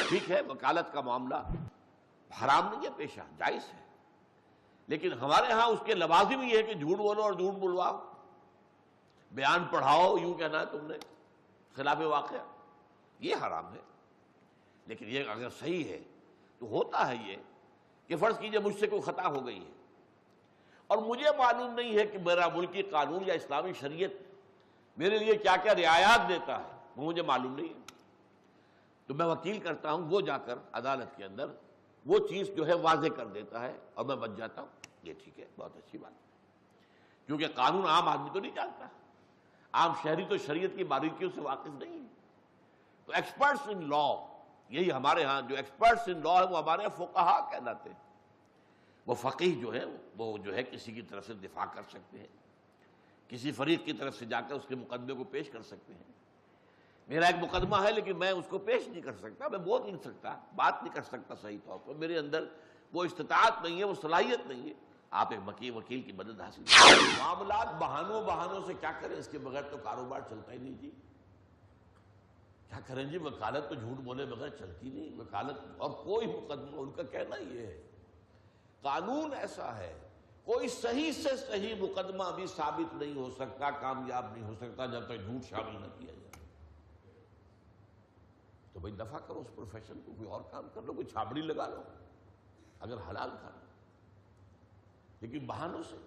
ٹھیک ہے وکالت کا معاملہ حرام نہیں ہے، پیشہ جائز ہے، لیکن ہمارے ہاں اس کے لوازم یہ ہے کہ جھوٹ بولو اور جھوٹ بلواؤ، بیان پڑھاؤ، یوں کہنا ہے تم نے خلاف واقعہ، یہ حرام ہے۔ لیکن یہ اگر صحیح ہے تو ہوتا ہے یہ کہ فرض کیجئے مجھ سے کوئی خطا ہو گئی ہے اور مجھے معلوم نہیں ہے کہ میرا ملکی قانون یا اسلامی شریعت میرے لیے کیا کیا رعایات دیتا ہے، وہ مجھے معلوم نہیں ہے، تو میں وکیل کرتا ہوں، وہ جا کر عدالت کے اندر وہ چیز جو ہے واضح کر دیتا ہے اور میں بچ جاتا ہوں۔ یہ ٹھیک ہے، بہت اچھی بات ہے، کیونکہ قانون عام آدمی تو نہیں جانتا، عام شہری تو شریعت کی باریکیوں سے واقف نہیں ہے۔ تو ایکسپرٹس ان لا، یہی ہمارے ہاں جو ایکسپرٹس ان لا ہے وہ ہمارے یہاں فقہا کہلاتے ہیں۔ وہ فقیہ جو ہے وہ جو ہے کسی کی طرف سے دفاع کر سکتے ہیں، کسی فریق کی طرف سے جا کر اس کے مقدمے کو پیش کر سکتے ہیں۔ میرا ایک مقدمہ ہے لیکن میں اس کو پیش نہیں کر سکتا، میں بول نہیں سکتا، بات نہیں کر سکتا صحیح طور پر، میرے اندر وہ استطاعت نہیں ہے، وہ صلاحیت نہیں ہے۔ آپ ایک وکیل کی مدد حاصل کریں۔ معاملات بہانوں سے کیا کریں، اس کے بغیر تو کاروبار چلتا ہی نہیں جی۔ کیا کریں جی، وکالت تو جھوٹ بولے بغیر چلتی نہیں، وکالت اور کوئی مقدمہ، ان کا کہنا یہ ہے قانون ایسا ہے، کوئی صحیح سے صحیح مقدمہ بھی ثابت نہیں ہو سکتا، کامیاب نہیں ہو سکتا جب تک جھوٹ شامل نہ کیا جائے۔ تو بھائی دفع کرو اس پروفیشن کو، کوئی اور کام کر لو، کوئی چھابڑی لگا لو اگر حلال کھانا، لیکن بہانوں سے